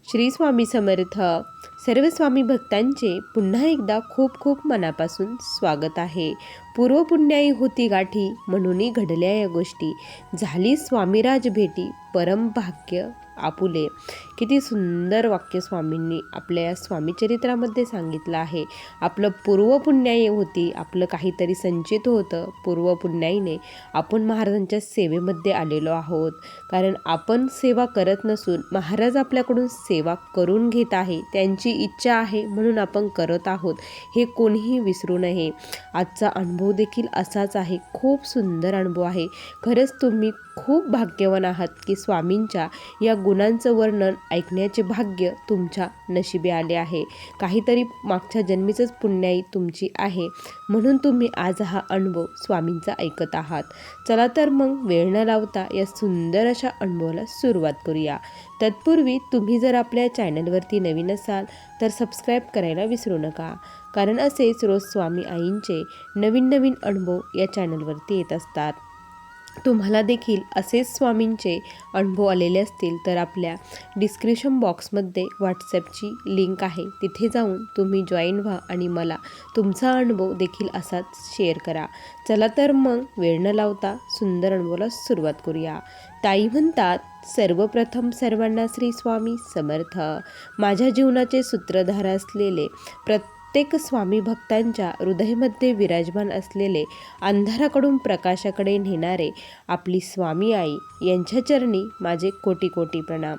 श्री स्वामी समर्थ. सर्व स्वामी भक्तांचे पुन्हा एकदा खूप खूप मनापासून स्वागत आहे. पूर्वपुण्याई होती गाठी, म्हणून घडल्या या गोष्टी. झाली स्वामीराज भेटी, परम भाग्य आपुले. किती सुंदर वाक्य स्वामींनी आपल्या या स्वामीचरित्रामध्ये सांगितलं आहे. आपलं पूर्वपुण्याई होती, आपलं काहीतरी संचित होतं. पूर्वपुण्याईने आपण महाराजांच्या सेवेमध्ये आलेलो आहोत. कारण आपण सेवा करत नसून महाराज आपल्याकडून सेवा करून घेत आहे. त्यांची इच्छा आहे म्हणून आपण करत आहोत, हे कोणीही विसरू नये. आजचा अनुभव देखील असाच आहे. खूप सुंदर अनुभव आहे. खरंच तुम्ही खूप भाग्यवान आहात की स्वामींच्या या गुणांचं वर्णन ऐकण्याचे भाग्य तुमच्या नशिबी आले आहे. काहीतरी मागच्या जन्मीचंच पुण्याई तुमची आहे, म्हणून तुम्ही आज हा अनुभव स्वामींचा ऐकत आहात. चला तर मग वेळ न लावता या सुंदर अशा अनुभवाला सुरुवात करूया. तत्पूर्वी तुम्ही जर आपल्या चॅनलवरती नवीन असाल तर सबस्क्राईब करायला विसरू नका. कारण असेच रोज स्वामी आईंचे नवीन नवीन अनुभव या चॅनलवरती येत असतात. तुम्हाला देखील असेच स्वामींचे अनुभव आलेले असतील तर आपल्या डिस्क्रिप्शन बॉक्समध्ये व्हॉट्सॲपची लिंक आहे, तिथे जाऊन तुम्ही जॉईन व्हा आणि मला तुमचा अनुभव देखील असाच शेअर करा. चला तर मग वेळ न लावता सुंदर अनुभवाला सुरुवात करूया. ताई म्हणतात, सर्वप्रथम सर्वांना श्री स्वामी समर्थ. माझ्या जीवनाचे सूत्रधार असलेले प्रत्येक स्वामी भक्तांच्या हृदयामध्ये विराजमान असलेले अंधाराकडून प्रकाशाकडे नेणारे आपली स्वामी आई यांच्या चरणी माझे कोटी कोटी प्रणाम.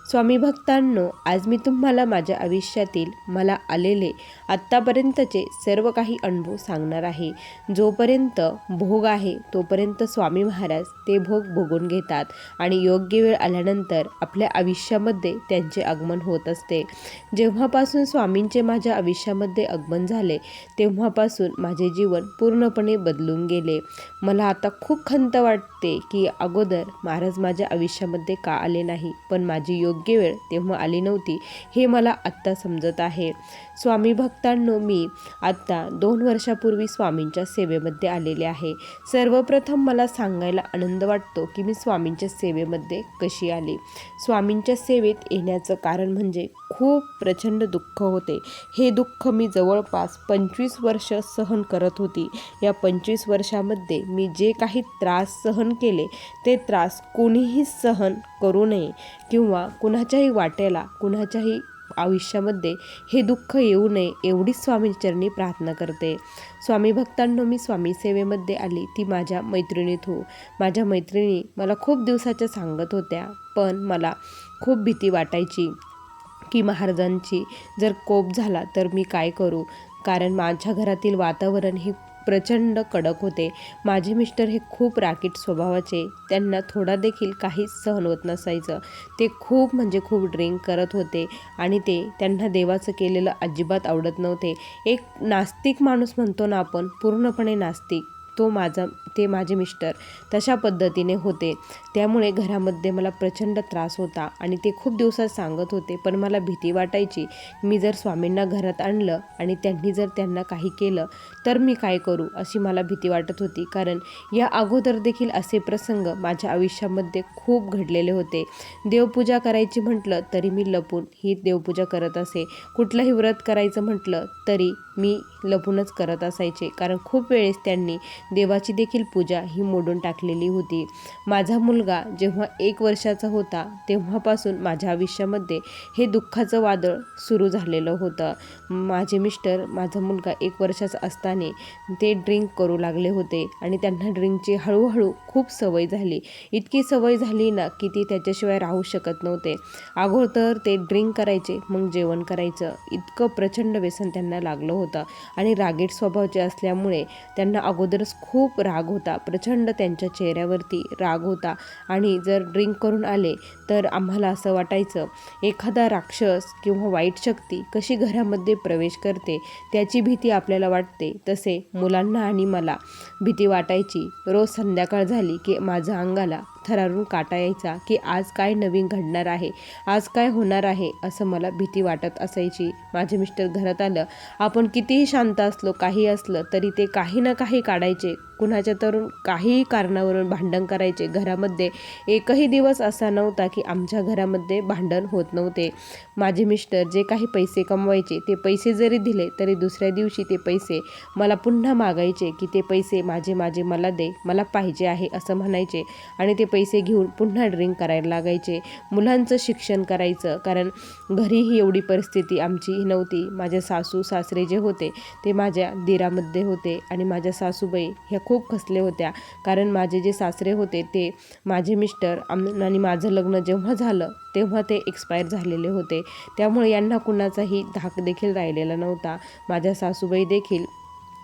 स्वामी भक्तांनो, आज मी तुम्हाला माझ्या आयुष्यातील मला आलेले आत्तापर्यंतचे सर्व काही अनुभव सांगणार आहे. जोपर्यंत भोग आहे तोपर्यंत स्वामी महाराज ते भोग भोगून घेतात आणि योग्य वेळ आल्यानंतर आपल्या आयुष्यामध्ये त्यांचे आगमन होत असते. जेव्हापासून स्वामींचे माझ्या आयुष्यामध्ये आगमन झाले तेव्हापासून माझे जीवन पूर्णपणे बदलून गेले. मला आता खूप खंत वाटते की अगोदर महाराज माझ्या आयुष्यामध्ये का आले नाही, पण माझी योग्य वेळ तेव्हा आली नव्हती हे मला आत्ता समजत आहे. स्वामी भक्तांनो, मी आत्ता 2 वर्षापूर्वी स्वामींच्या सेवेमध्ये आलेले आहे. सर्वप्रथम मला सांगायला आनंद वाटतो की मी स्वामींच्या सेवेमध्ये कशी आली. स्वामींच्या सेवेत येण्याचं कारण म्हणजे खूप प्रचंड दुःख होते. हे दुःख मी जवळपास 25 वर्ष सहन करत होती. या 25 वर्षामध्ये मी जे काही त्रास सहन केले ते त्रास कोणीही सहन करू नये किंवा कुणाच्याही वाट्याला कुणाच्याही आयुष्यामध्ये हे दुःख येऊ नये एवढीच स्वामीचरणी प्रार्थना करते. स्वामी भक्तांनो, मी स्वामी सेवेमध्ये आली ती माझ्या मैत्रिणीत हो. माझ्या मैत्रिणी मला खूप दिवसाच्या सांगत होत्या, पण मला खूप भीती वाटायची की महाराजांची जर कोप झाला तर मी काय करू. कारण माझ्या घरातील वातावरण हे प्रचंड कडक होते. माझे मिस्टर हे खूप रागीट स्वभावाचे, त्यांना थोडा देखील काहीच सहन होत नसायचं. ते खूप म्हणजे खूप ड्रिंक करत होते आणि त्यांना देवाचं केलेलं अजिबात आवडत नव्हते. एक नास्तिक माणूस म्हणतो ना आपण, पूर्णपणे नास्तिक, ते माझे मिस्टर तशा पद्धतीने होते. त्यामुळे घरामध्ये मला प्रचंड त्रास होता आणि ते खूप दिवसात सांगत होते, पण मला भीती वाटायची. मी जर स्वामींना घरात आणलं आणि त्यांनी जर त्यांना काही केलं तर मी काय करू, अशी मला भीती वाटत होती. कारण या अगोदर देखील असे प्रसंग माझ्या आयुष्यामध्ये खूप घडलेले होते. देवपूजा करायची म्हटलं तरी मी लपून ही देवपूजा करत असे. कुठलंही व्रत करायचं म्हटलं तरी मी लपूनच करत असायचे. कारण खूप वेळेस त्यांनी देवाची देखील पूजा ही मोडून टाकलेली होती. माझा मुलगा जेव्हा 1 वर्षाचा होता तेव्हापासून माझ्या आयुष्यामध्ये हे दुःखाचं वादळ सुरू झालेलं होतं. माझे मिस्टर माझा मुलगा 1 वर्षाचा असताना ते ड्रिंक करू लागले होते आणि त्यांना ड्रिंकची हळूहळू खूप सवय झाली. इतकी सवय झाली ना की ते त्याच्याशिवाय राहू शकत नव्हते. अगोदर ते ड्रिंक करायचे, मग जेवण करायचं. इतकं प्रचंड व्यसन त्यांना लागलं होतं आणि रागीट स्वभावाचे असल्यामुळे त्यांना अगोदरच खूप राग होता. प्रचंड त्यांच्या चेहऱ्यावरती राग होता आणि जर ड्रिंक करून आले तर आम्हाला असं वाटायचं एखादा राक्षस किंवा वाईट शक्ती कशी घरामध्ये प्रवेश करते त्याची भीती आपल्याला वाटते, तसे मुलांना आणि मला भीती वाटायची. रोज संध्याकाळ झाली की माझ्या अंगाला थरारून काटा यायचा की आज काय नवीन घडणार आहे, आज काय होणार आहे, असं मला भीती वाटत असायची. माझे मिस्टर घरात आलं, आपण कितीही शांत असलो काही असलं तरी ते काही ना काही काढायचे. कुणाच्या तरुण काहीही कारणावरून भांडण करायचे. घरामध्ये एकही दिवस असा नव्हता की आमच्या घरामध्ये भांडण होत नव्हते. माझे मिस्टर जे काही पैसे कमवायचे ते पैसे जरी दिले तरी दुसऱ्या दिवशी ते पैसे मला पुन्हा मागायचे की ते पैसे माझे माझे मला दे, मला पाहिजे आहे असं म्हणायचे आणि ते पैसे घेऊन पुन्हा ड्रिंक करायला लागायचे. मुलांचं शिक्षण करायचं, कारण घरीही एवढी परिस्थिती आमची नव्हती. माझे सासू सासरे जे होते ते माझ्या दिरामध्ये होते आणि माझ्या सासूबाई ह्या खूप खचले होत्या, कारण माझे जे सासरे होते ते माझे मिस्टर आणि माझं लग्न जेव्हा झालं तेव्हा ते एक्सपायर झालेले होते. त्यामुळे यांना कुणाचाही धाक देखील राहिलेला नव्हता. माझ्या सासूबाई देखील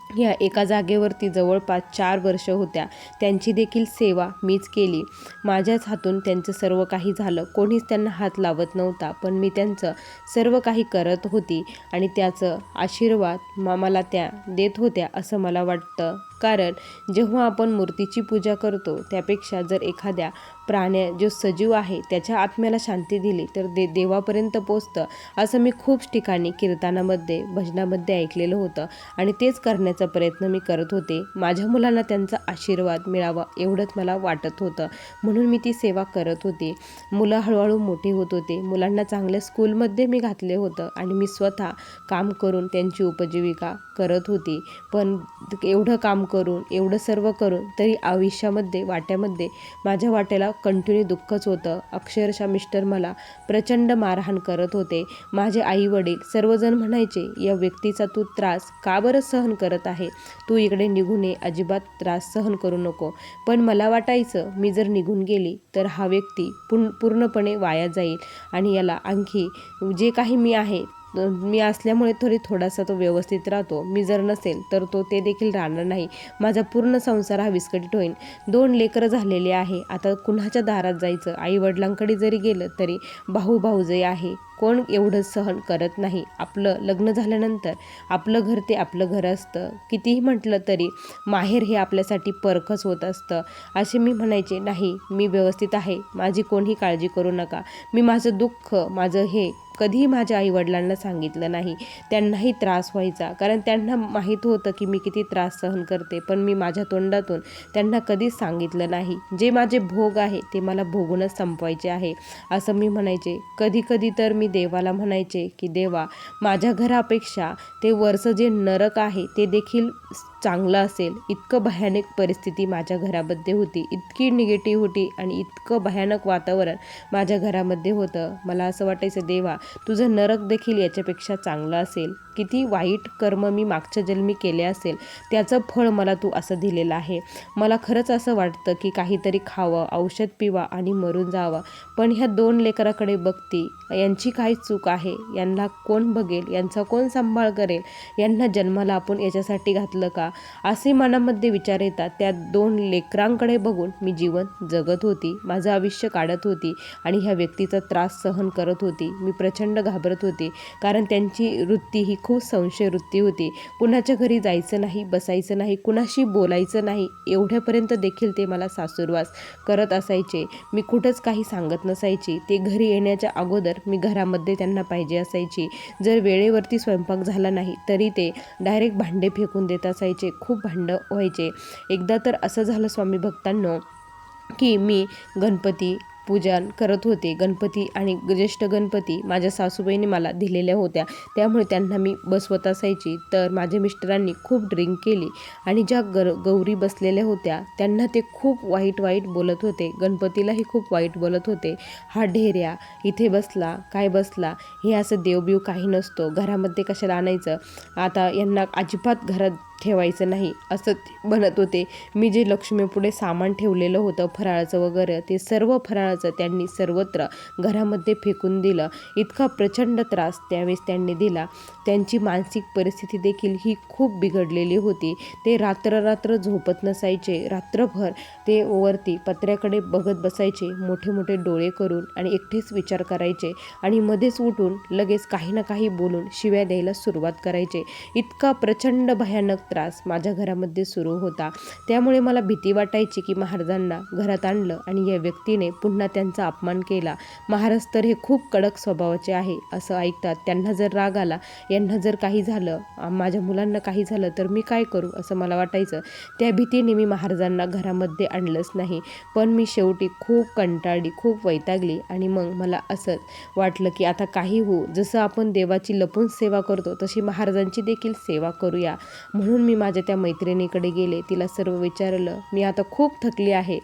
या एका जागेवरती जवळपास 4 वर्ष होत्या. त्यांची देखील सेवा मीच केली. माझ्याच हातून त्यांचं सर्व काही झालं. कोणीच त्यांना हात लावत नव्हता, पण मी त्यांचं सर्व काही करत होती आणि त्याचं आशीर्वाद मला त्या देत होत्या असं मला वाटतं. कारण जेव्हा आपण मूर्तीची पूजा करतो त्यापेक्षा जर एखाद्या जो सजीव आहे त्याच्या आत्म्याला शांती दिली तर देवापर्यंत पोचतं, असं मी खूप ठिकाणी कीर्तनामध्ये भजनामध्ये ऐकलेलं होतं आणि तेच करण्याचा प्रयत्न मी करत होते. माझ्या मुलांना त्यांचा आशीर्वाद मिळावा एवढंच मला वाटत होतं, म्हणून मी ती सेवा करत होती. मुलं हळूहळू मोठी होत होते. मुलांना चांगल्या स्कूलमध्ये मी घातले होतं आणि मी स्वतः काम करून त्यांची उपजीविका करत होती. पण एवढं काम करून, एवढं सर्व करून तरी आयुष्यामध्ये वाट्यामध्ये माझ्या वाट्याला कंटिन्यू दुःखच होतं. अक्षरशः मिस्टर मला प्रचंड मारहाण करत होते. माझे आई वडील सर्वजण म्हणायचे, या व्यक्तीचा तू त्रास का बरं सहन करत आहे, तू इकडे निघून ये, अजिबात त्रास सहन करू नको. पण मला वाटायचं मी जर निघून गेली तर हा व्यक्ती पूर्णपणे वाया जाईल आणि याला आणखी जे काही मी आहे मी असल्यामुळे थोडासा तो व्यवस्थित राहतो, मी जर नसेल तर तो ते देखील राहणार नाही. माझा पूर्ण संसार हा विस्कटीत होईल. 2 लेकरं झालेले आहे, आता कुणाच्या दारात जायचं? आई वडिलांकडे जरी गेलं तरी भाऊ-भाऊजई आहे, कोण एवढं सहन करत नाही. आपलं लग्न झाल्यानंतर आपलं घर ते आपलं घर असतं. कितीही म्हटलं तरी माहेर हे आपल्यासाठी परखच होत असतं. असे मी म्हणायचे, नाही मी व्यवस्थित आहे, माझी कोणीही काळजी करू नका. मी माझं दुःख, माझं हे कधीही माझ्या आईवडिलांना सांगितलं नाही. त्यांनाही त्रास व्हायचा, कारण त्यांना माहीत होतं की मी किती त्रास सहन करते, पण मी माझ्या तोंडातून त्यांना कधीच सांगितलं नाही. जे माझे भोग आहे ते मला भोगूनच संपवायचे आहे असं मी म्हणायचे. कधी कधी तर मी देवाला म्हणायचे की देवा, माझ्या घरापेक्षा ते वरचं जे नरक आहे ते देखील चांगलं असेल. इतकं भयानक परिस्थिती माझ्या घरामध्ये होती, इतकी निगेटिव्ह होती आणि इतकं भयानक वातावरण माझ्या घरामध्ये होतं. मला असं वाटायचं, देवा तुझं नरक देखील याच्यापेक्षा चांगलं असेल. किती वाईट कर्म मी मागच्या जन्मी केले असेल त्याचं फळ मला तू असं दिलेलं आहे. मला खरंच असं वाटतं की काहीतरी खावं, औषध पिवा आणि मरून जावं. पण ह्या 2 लेकराकडे बघती, यांची काय चूक आहे? यांना कोण बघेल? यांचा कोण सांभाळ करेल? यांना जन्माला आपण याच्यासाठी घातलं का? असे मनामध्ये विचार येतात. त्या 2 लेकरांकडे बघून मी जीवन जगत होती, माझं आयुष्य काढत होती आणि ह्या व्यक्तीचा त्रास सहन करत होती. मी प्रचंड घाबरत होते, कारण त्यांची वृत्ती ही खूप संशय वृत्ती होती. कुणाच्या घरी जायचं नाही, बसायचं नाही, कुणाशी बोलायचं नाही, एवढ्यापर्यंत देखील ते मला सासूरवास करत असायचे. मी कुठंच काही सांगत नसायची. ते घरी येण्याच्या अगोदर मी घरामध्ये त्यांना पाहिजे असायची. जर वेळेवरती स्वयंपाक झाला नाही तरी ते डायरेक्ट भांडे फेकून देत असायचे. खूप भांडं व्हायचे. एकदा तर असं झालं स्वामी भक्तांनो की मी गणपती पूजन करत होते. गणपती आणि ज्येष्ठ गणपती माझ्या सासूबाईंनी मला दिलेल्या होत्या, त्यामुळे त्यांना मी बसवत असायची. तर माझ्या मिस्टरांनी खूप ड्रिंक केली आणि ज्या गौरी बसलेल्या होत्या त्यांना ते खूप वाईट बोलत होते. गणपतीलाही खूप वाईट बोलत होते. हा ढेऱ्या इथे बसला, काय बसला, हे असं देवबीव काही नसतो, घरामध्ये कशाला आणायचं, आता यांना अजिबात घरात ठेवायचं नाही असं म्हणत होते. मी जे लक्ष्मीपुढे सामान ठेवलेलं होतं फराळाचं वगैरे, ते सर्व फराळाचं त्यांनी सर्वत्र घरामध्ये फेकून दिलं. इतका प्रचंड त्रास त्यावेळेस त्यांनी दिला. त्यांची मानसिक परिस्थिती देखील ही खूप बिघडलेली होती. ते रात्र झोपत नसायचे. रात्रभर ते वरती पत्र्याकडे बघत बसायचे, मोठे मोठे डोळे करून, आणि एकटेच विचार करायचे आणि मध्येच उठून लगेच काही ना काही बोलून शिव्या द्यायला सुरुवात करायचे. इतका प्रचंड भयानक त्रास माझ्या घरामध्ये सुरू होता. त्यामुळे मला भीती वाटायची की महाराजांना घरात आणलं आणि या व्यक्तीने पुन्हा त्यांचा अपमान केला. महाराज तर हे खूप कडक स्वभावाचे आहे असं ऐकतात. त्यांना जर राग आला, यांना जर काही झालं, माझ्या मुलांना काही झालं तर मी काय करू असं मला वाटायचं. त्या भीतीने मी महाराजांना घरामध्ये आणलंच नाही. पण मी शेवटी खूप कंटाळली, खूप वैतागली आणि मग मला असंच वाटलं की आता काही होऊ, जसं आपण देवाची लपून सेवा करतो तशी महाराजांची देखील सेवा करूया. म्हणून मी माझ्या त्या मैत्रिणीकडे गेले, तिला सर्व विचारलं. मी आता खूप थकली आहे,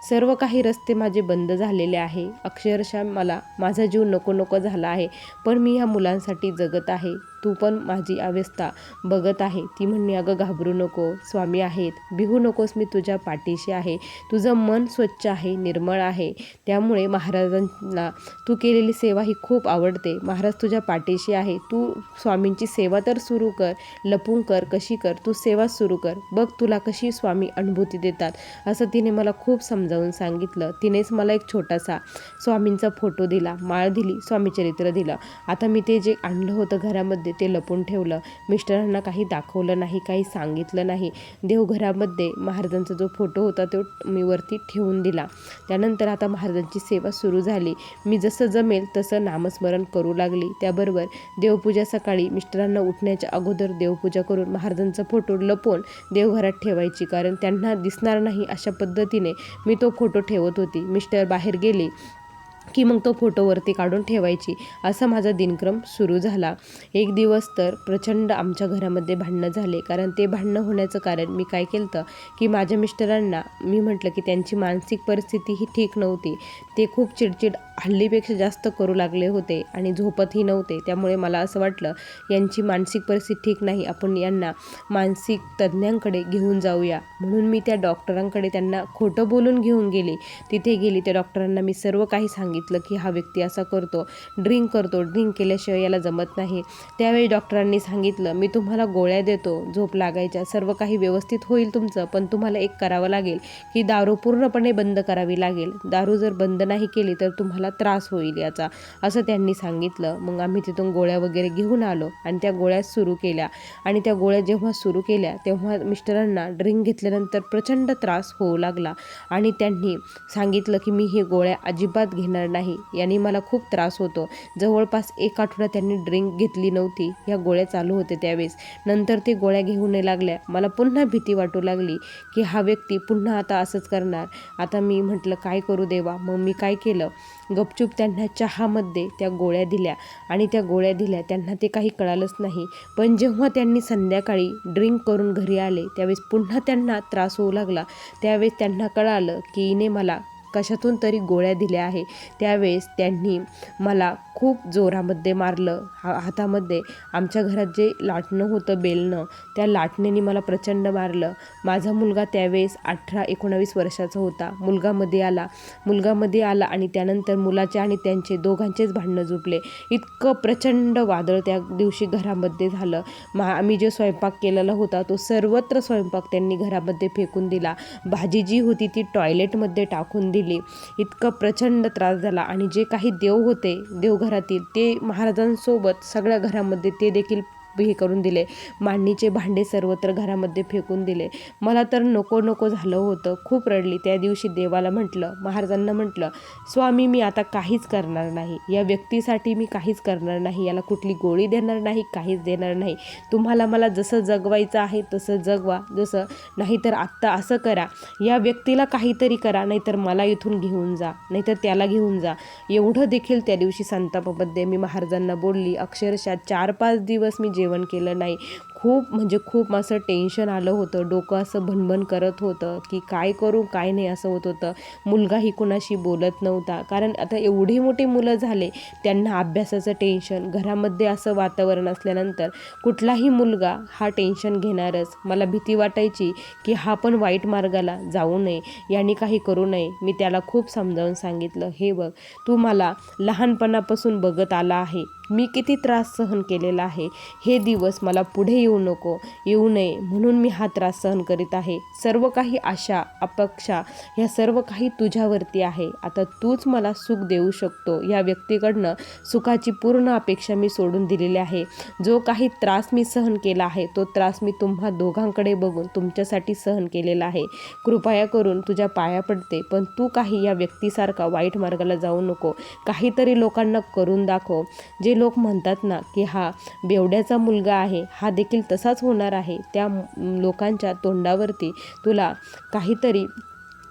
सर्व काही रस्ते माझे बंद झालेले आहे, अक्षरशः मला माझा जीव नको नको झाला आहे, पण मी ह्या मुलांसाठी जगत आहे. तू पण माझी अवस्था बघत आहे. ती म्हणली, अगं घाबरू नको, स्वामी आहेत, भिवू नकोस, मी तुझ्या पाठीशी आहे. तुझं मन स्वच्छ आहे, निर्मळ आहे, त्यामुळे महाराजांना तू केलेली सेवा ही खूप आवडते. महाराज तुझ्या पाठीशी आहे. तू स्वामींची सेवा तर सुरू कर, लपून कर, कशी कर, तू सेवा सुरू कर, बघ तुला कशी स्वामी अनुभूती देतात, असं तिने मला खूप समजावून सांगितलं. तिनेच मला एक छोटासा स्वामींचा फोटो दिला, माळ दिली, स्वामीचरित्र दिलं. आता मी ते जे आणलं होतं घरामध्ये ते लपून ठेवलं. मिस्टरांना काही दाखवलं नाही, काही सांगितलं नाही. देवघरामध्ये महाराजांचा जो फोटो होता तो मी वरती ठेवून दिला. त्यानंतर आता महाराजांची सेवा सुरू झाली. मी जसं जमेल तसं नामस्मरण करू लागली. त्याबरोबर देवपूजा सकाळी मिस्टरांना उठण्याच्या अगोदर देवपूजा करून महाराजांचा फोटो लपवून देवघरात ठेवायची, कारण त्यांना दिसणार नाही अशा पद्धतीने मी तो फोटो ठेवत होती. मिस्टर बाहेर गेले की मग तो फोटो वरती काढून ठेवायची. असा माझा दिनक्रम सुरू झाला. एक दिवस तर प्रचंड आमच्या घरामध्ये भांडणं झाले. कारण ते भांडणं होण्याचं कारण मी काय केलं की माझ्या मिस्टरांना मी म्हटलं की त्यांची मानसिक परिस्थिती ही ठीक नव्हती. ते खूप चिडचिड हल्लीपेक्षा जास्त करू लागले होते आणि झोपतही नव्हते. त्यामुळे मला असं वाटलं यांची मानसिक परिस्थिती ठीक नाही, आपण यांना मानसिक तज्ज्ञांकडे घेऊन जाऊया. म्हणून मी त्या डॉक्टरांकडे त्यांना खोटं बोलून घेऊन गेले. तिथे गेली, त्या डॉक्टरांना मी सर्व काही सांगितलं की हा व्यक्ती असा करतो, ड्रिंक करतो, ड्रिंक केल्याशिवाय याला जमत नाही. त्यावेळी डॉक्टरांनी सांगितलं, मी तुम्हाला गोळ्या देतो झोप लागायच्या, सर्व काही व्यवस्थित होईल तुमचं, पण तुम्हाला एक करावं लागेल की दारू पूर्णपणे बंद करावी लागेल. दारू जर बंद नाही केली तर तुम्हाला त्रास होईल याचा, असं त्यांनी सांगितलं. मग आम्ही तिथून गोळ्या वगैरे घेऊन आलो आणि त्या गोळ्या सुरू केल्या. आणि त्या गोळ्या जेव्हा सुरू केल्या तेव्हा मिस्टरांना ड्रिंक घेतल्यानंतर प्रचंड त्रास होऊ लागला आणि त्यांनी सांगितलं की मी हे गोळ्या अजिबात घेणार नाही, याने मला खूप त्रास होतो. जवळपास 1 आठवडा त्यांनी ड्रिंक घेतली नव्हती. ह्या गोळ्या चालू होते त्यावेळेस. नंतर ते गोळ्या घेऊन लागल्या. मला पुन्हा भीती वाटू लागली की हा व्यक्ती पुन्हा आता असंच करणार. आता मी म्हटलं काय करू देवा. मग मी काय केलं, गपचूप त्यांना चहामध्ये त्या गोळ्या दिल्या आणि त्या गोळ्या दिल्या. त्यांना ते काही कळालंच नाही. पण जेव्हा त्यांनी संध्याकाळी ड्रिंक करून घरी आले त्यावेळेस पुन्हा त्यांना त्रास होऊ लागला. त्यावेळेस त्यांना कळालं की हिने मला कशातून तरी गोळ्या दिल्या आहे. त्यावेळेस त्यांनी मला खूप जोरामध्ये मारलं. हातामध्ये आमच्या घरात जे लाटणं होतं बेलणं, त्या लाटणेने मला प्रचंड मारलं. माझा मुलगा त्यावेळेस 18-19 वर्षाचा होता. मुलगा मध्ये आला आणि त्यानंतर मुलाचे आणि त्यांचे दोघांचेच भांडणं जुपले. इतकं प्रचंड वादळ त्या दिवशी घरामध्ये झालं. आम्ही जे स्वयंपाक केलेला होता तो सर्वत्र स्वयंपाक त्यांनी घरामध्ये फेकून दिला. भाजी जी होती ती टॉयलेटमध्ये टाकून दिली. इतकं प्रचंड त्रास झाला. आणि जे काही देव होते देवघरातील ते महाराजांसोबत सगळ्या घरामध्ये ते देखील हे करून दिले. मांडणीचे भांडे सर्वत्र घरामध्ये फेकून दिले. मला तर नको नको झालं होतं. खूप रडली त्या दिवशी. देवाला म्हटलं, महाराजांना म्हटलं, स्वामी मी आता काहीच करणार नाही, या व्यक्तीसाठी मी काहीच करणार नाही, याला कुठली गोळी देणार नाही, काहीच देणार नाही. तुम्हाला मला जसं जगवायचं आहे तसं जगवा, जसं नाहीतर आत्ता असं करा, या व्यक्तीला काहीतरी करा, नाहीतर मला इथून घेऊन जा, नाहीतर त्याला घेऊन जा. एवढं देखील त्या दिवशी संतापामध्ये मी महाराजांना बोलली. अक्षरशः 4-5 दिवस मी जेवण केलं नाही. खूप असं टेन्शन आलं होतं. डोकं असं भणभण करत होतं की काय करू काय नाही असं होत होतं. मुलगाही कुणाशी बोलत नव्हता, कारण आता एवढी मोठी मुलं झाले, त्यांना अभ्यासाचं टेन्शन. घरामध्ये असं वातावरण असल्यानंतर कुठलाही मुलगा हा टेन्शन घेणारच. मला भीती वाटायची की हा पण वाईट मार्गाला जाऊ नये, याने काही करू नये. मी त्याला खूप समजावून सांगितलं, हे बघ तू मला लहानपणापासून बघत आला आहे, मी किती त्रास सहन केलेला आहे. हे दिवस मला पुढे येऊ येऊ नको, येऊ नये म्हणून मी हा त्रास सहन करीत आहे. सर्व काही आशा, अपेक्षा ह्या सर्व काही तुझ्यावरती आहे. आता तूच मला सुख देऊ शकतो. या व्यक्तीकडनं सुखाची पूर्ण अपेक्षा मी सोडून दिलेली आहे. जो काही त्रास मी सहन केला आहे तो त्रास मी तुम्हा दोघांकडे बघून तुमच्यासाठी सहन केलेला आहे. कृपया करून तुझ्या पाया पडते, पण तू काही या व्यक्तीसारखा वाईट मार्गाला जाऊ नको. काहीतरी लोकांना करून दाखव. जे लोक म्हणतात ना की हा बेवड्याचा मुलगा आहे, हा देखील तसाच होणार आहे, त्या लोकांच्या तोंडावरती तुला काहीतरी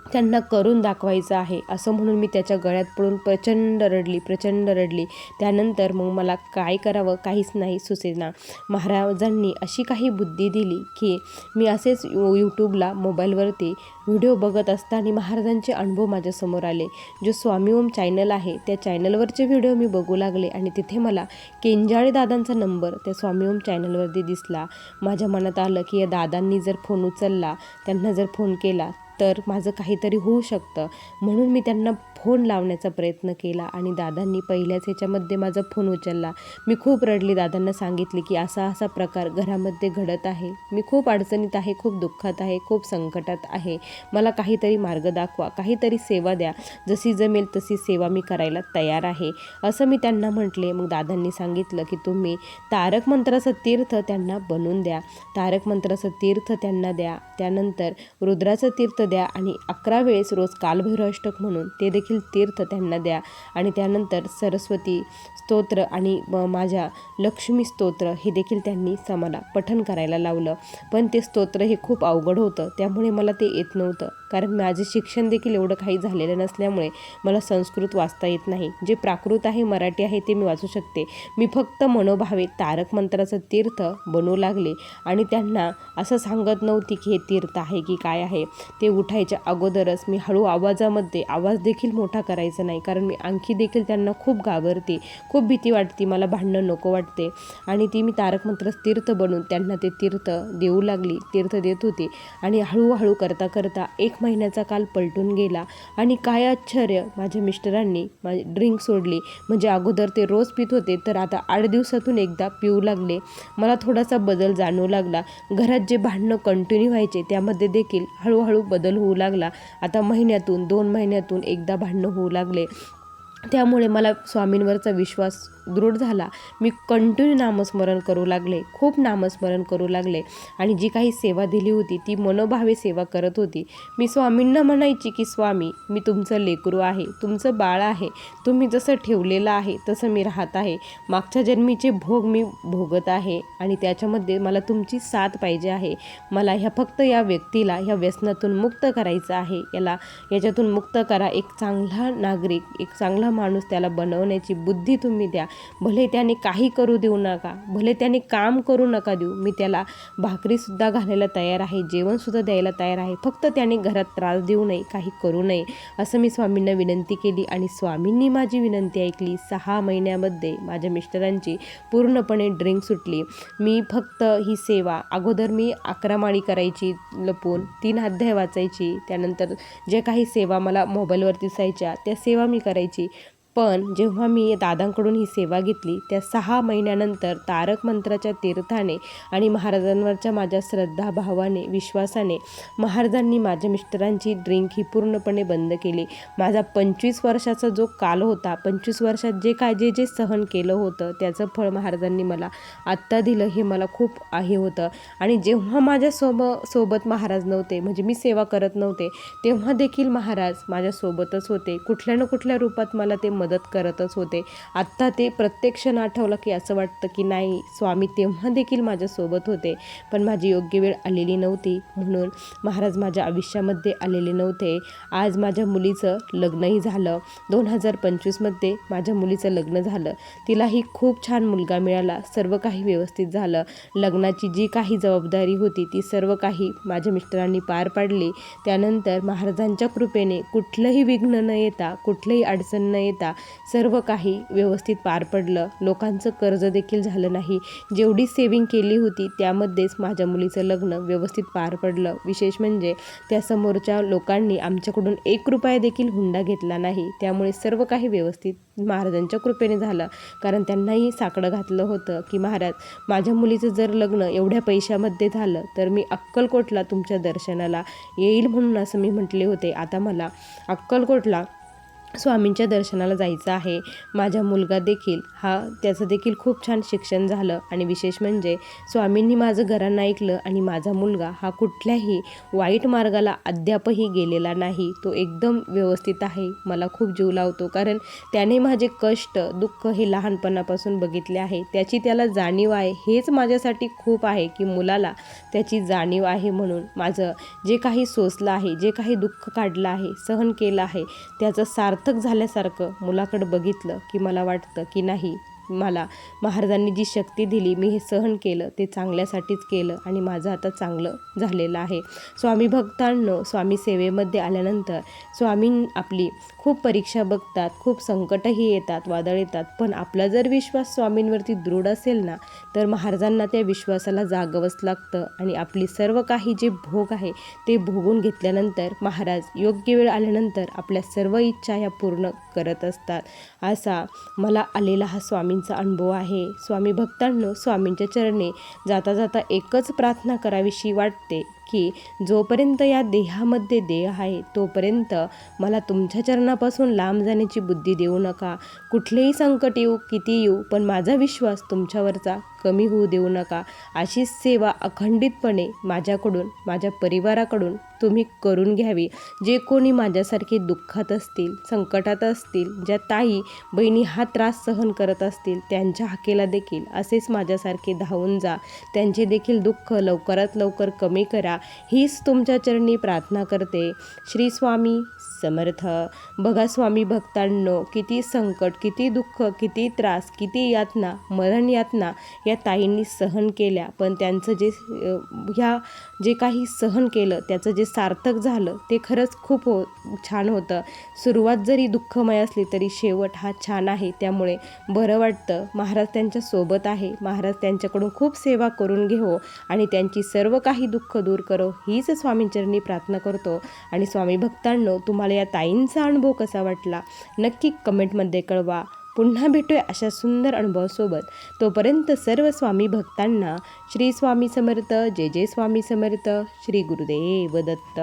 त्यांना करून दाखवायचं आहे असं म्हणून मी त्याच्या गळ्यात पडून प्रचंड रडली. त्यानंतर मग मला काय करावं काहीच नाही सुचेना. महाराजांनी अशी काही बुद्धी दिली की मी असेच यूट्यूबला मोबाईलवरती व्हिडिओ बघत असताना महाराजांचे अनुभव माझ्यासमोर आले. जो स्वामी ओम चॅनल आहे त्या चॅनलवरचे व्हिडिओ मी बघू लागले आणि तिथे मला केंजाळे दादांचा नंबर त्या स्वामी ओम चॅनलवरती दिसला. माझ्या मनात आलं की या दादांनी जर फोन उचलला, त्यांना जर फोन केला तर माझं काहीतरी होऊ शकतं. म्हणून मी त्यांना फोन लावण्याचा प्रयत्न केला आणि दादांनी पहिल्याच ह्याच्यामध्ये माझा फोन उचलला. मी खूप रडली. दादांना सांगितले की असा प्रकार घरामध्ये घडत आहे. मी खूप अडचणीत आहे, खूप दुःखात आहे, खूप संकटात आहे. मला काहीतरी मार्ग दाखवा, काहीतरी सेवा द्या. जशी जमेल तशी सेवा मी करायला तयार आहे असं मी त्यांना म्हटले. मग दादांनी सांगितलं की तुम्ही तारक मंत्राचं तीर्थ त्यांना बनवून द्या, तारक मंत्राचं तीर्थ त्यांना द्या, त्यानंतर रुद्राचं तीर्थ द्या आणि 11 वेळेस रोज कालभैरव अष्टक म्हणून ते देखील तीर्थ त्यांना द्या. आणि त्यानंतर सरस्वती स्तोत्र आणि माझ्या लक्ष्मी स्तोत्र हे देखील त्यांनी मला पठण करायला लावलं. पण ते स्तोत्र हे खूप अवघड होतं, त्यामुळे मला ते येत नव्हतं. कारण माझे शिक्षण देखील एवढं काही झालेलं नसल्यामुळे मला संस्कृत वाचता येत नाही. जे प्राकृत आहे, मराठी आहे ते मी वाचू शकते. मी फक्त मनोभावे तारक मंत्राचं तीर्थ बनवू लागले आणि त्यांना असं सांगत नव्हती की हे तीर्थ आहे की काय आहे. ते उठायच्या अगोदरच मी हळू आवाजामध्ये आवाज देखील मोठा करायचा नाही, कारण मी आणखी देखील त्यांना खूप घाबरते, खूप भीती वाटते, मला भांडणं नको वाटते. आणि ती मी तारक मंत्र तीर्थ बनवून त्यांना ते तीर्थ देऊ लागली, तीर्थ देत होते. आणि हळूहळू करता करता 1 महिन्याचा काल पलटून गेला. आणि काय आश्चर्य, माझ्या मिस्टरांनी माझी ड्रिंक सोडली. म्हणजे अगोदर ते रोज पित होते, तर आता 8 दिवसातून एकदा पिऊ लागले. मला थोडासा बदल जाणवू लागला. घरात जे भांडणं कंटिन्यू व्हायचे त्यामध्ये देखील हळूहळू बदल होऊ लागला. आता महिन्यातून 2 महिन्यातून एकदा भांडणं होऊ लागले. त्यामुळे मला स्वामींवरचा विश्वास दृढ झाला. मी कंटिन्यू नामस्मरण करू लागले, खूप नामस्मरण करू लागले. आणि जी काही सेवा दिली होती ती मनोभावे सेवा करत होती. मी स्वामींना म्हणायची की स्वामी, मी तुमचं लेकरू आहे, तुमचं बाळ आहे, तुम्ही जसं ठेवलेलं आहे तसं मी राहत आहे. मागच्या जन्मीचे भोग मी भोगत आहे आणि त्याच्यामध्ये मला तुमची साथ पाहिजे आहे. मला फक्त या व्यक्तीला ह्या व्यसनातून मुक्त करायचं आहे. याच्यातून मुक्त करा. एक चांगला नागरिक, एक चांगला माणूस त्याला बनवण्याची बुद्धी तुम्ही द्या. भले त्याने काही करू देऊ नका, भले त्याने काम करू नका देऊ, मी त्याला भाकरीसुद्धा घालायला तयार आहे, जेवणसुद्धा द्यायला तयार आहे. फक्त त्याने घरात त्रास देऊ नये, काही करू नये असं मी स्वामींना विनंती केली. आणि स्वामींनी माझी विनंती ऐकली. 6 महिन्यामध्ये माझ्या मिस्टरांची पूर्णपणे ड्रिंक सुटली. मी फक्त ही सेवा अगोदर मी 11 माळी करायची लपून, 3 अध्याय वाचायची, त्यानंतर जे काही सेवा मला मोबाईलवर दिसायच्या त्या सेवा मी करायची. पण जेव्हा मी दादांकडून ही सेवा घेतली त्या 6 महिन्यानंतर तारक मंत्राच्या तीर्थाने आणि महाराजांवरच्या माझ्या श्रद्धाभावाने, विश्वासाने महाराजांनी माझ्या मिस्टरांची ड्रिंक ही पूर्णपणे बंद केली. माझा 25 वर्षाचा जो काल होता, 25 वर्षात जे सहन केलं होतं त्याचं फळ महाराजांनी मला आत्ता दिलं, हे मला खूप आहे होतं. आणि जेव्हा माझ्या सोबत महाराज नव्हते, म्हणजे मी सेवा करत नव्हते, तेव्हा देखील महाराज माझ्यासोबतच होते. कुठल्या ना कुठल्या रूपात मला ते मदत करतच होते. आत्ता ते प्रत्येक क्षण आठवलं की असं वाटतं की नाही, स्वामी तेव्हा देखील माझ्यासोबत होते, पण माझी योग्य वेळ आलेली नव्हती, म्हणून महाराज माझ्या आयुष्यामध्ये आलेले नव्हते. आज माझ्या मुलीचं लग्नही झालं. 2025मध्ये माझ्या मुलीचं लग्न झालं. तिलाही खूप छान मुलगा मिळाला. सर्व काही व्यवस्थित झालं. लग्नाची जी काही जबाबदारी होती ती सर्व काही माझ्या मिस्टरांनी पार पाडली. त्यानंतर महाराजांच्या कृपेने कुठलंही विघ्न न येता, कुठलंही अडचण न येता करता सर्व काही व्यवस्थित पार पडलं. लोकांचं कर्ज देखील झालं नाही. जेवढी सेविंग केली होती त्यामध्येच माझ्या मुलीचं लग्न व्यवस्थित पार पडलं. विशेष म्हणजे त्या समोरच्या लोकांनी आमच्याकडून ₹1 देखील हुंडा घेतला नाही. त्यामुळे सर्व काही व्यवस्थित महाराजांच्या कृपेने झालं. कारण त्यांनाही साकडं घातलं होतं की महाराज, माझ्या मुलीचं जर लग्न एवढ्या पैशामध्ये झालं तर मी अक्कलकोटला तुमच्या दर्शनाला येईल म्हणून असं मी म्हटले होते. आता मला अक्कलकोटला स्वामींच्या दर्शनाला जायचं आहे. माझा मुलगा देखील त्याचं देखील खूप छान शिक्षण झालं आणि विशेष म्हणजे स्वामींनी माझं घरानं ऐकलं आणि माझा मुलगा हा कुठल्याही वाईट मार्गाला अद्यापही गेलेला नाही. तो एकदम व्यवस्थित आहे. मला खूप जीव लावतो कारण त्याने माझे कष्ट, दुःख हे लहानपणापासून बघितले आहे. त्याची त्याला जाणीव आहे. हेच माझ्यासाठी खूप आहे की मुलाला त्याची जाणीव आहे म्हणून माझं जे काही सोसलं आहे, जे काही दुःख काढलं आहे, सहन केलं आहे, त्याचं सार्थक झाल्यासारखं मुलाकडं बघितलं की मला वाटतं की नाही, मला महाराजांनी जी शक्ती दिली, मी हे सहन केलं ते चांगल्यासाठीच केलं आणि माझं आता चांगलं झालेलं आहे. स्वामी भक्तांनो, स्वामी सेवेमध्ये आल्यानंतर स्वामी आपली खूप परीक्षा बघतात, खूप संकटही येतात, वादळ येतात, पण आपला जर विश्वास स्वामींवरती दृढ असेल ना तर महाराजांना त्या विश्वासाला जागवंच लागतं आणि आपली सर्व काही जे भोग आहे ते भोगून घेतल्यानंतर महाराज योग्य वेळ आल्यानंतर आपल्या सर्व इच्छा ह्या पूर्ण करत असतात. असा मला आलेला हा स्वामींचा अनुभव आहे. स्वामी भक्तांनो, स्वामींच्या चरणी जाता जाता एकच प्रार्थना करावीशी वाटते की जोपर्यंत या देहामध्ये देह आहे तोपर्यंत मला तुमच्या चरणापासून लांब जाण्याची बुद्धी देऊ नका. कुठलेही संकट येऊ, किती येऊ, पण माझा विश्वास तुमच्यावरचा कमी होऊ देऊ नका. अशीच सेवा अखंडितपणे माझ्याकडून, माझ्या परिवाराकडून तुम्ही करून घ्यावी. जे कोणी माझ्यासारखे दुःखात असतील, संकटात असतील, ज्या ताई बहिणी हा त्रास सहन करत असतील, त्यांच्या हाकेला देखील असेच माझ्यासारखे धावून जा. त्यांचे देखील दुःख लवकरात लवकर कमी करा, हीच तुमच्या चरणी प्रार्थना करते. श्री स्वामी समर्थ. बघा स्वामी भक्तांनो, किती संकट, किती दुःख, किती त्रास, किती यातना, मरण यातना या ताईंनी सहन केल्या, पण त्यांचं जे काही सहन केलं त्याचं जे सार्थक झालं ते खरंच खूप छान होतं. सुरुवात जरी दुःखमय असली तरी शेवट हा छान आहे. त्यामुळे बरं वाटतं. महाराज त्यांच्या सोबत आहे. महाराज त्यांच्याकडून खूप सेवा करून घेवो आणि त्यांची सर्व काही दुःख दूर करो, हीच स्वामींचरणी प्रार्थना करतो. आणि स्वामी भक्तांनो, तुम्हाला या ताईंचा अनुभव कसा वाटला नक्की कमेंटमध्ये कळवा. पुन्हा भेटूया अशा सुंदर अनुभवासोबत. तोपर्यंत सर्व स्वामी भक्तांना श्री स्वामी समर्थ. जय जय स्वामी समर्थ. श्री गुरुदेव दत्त.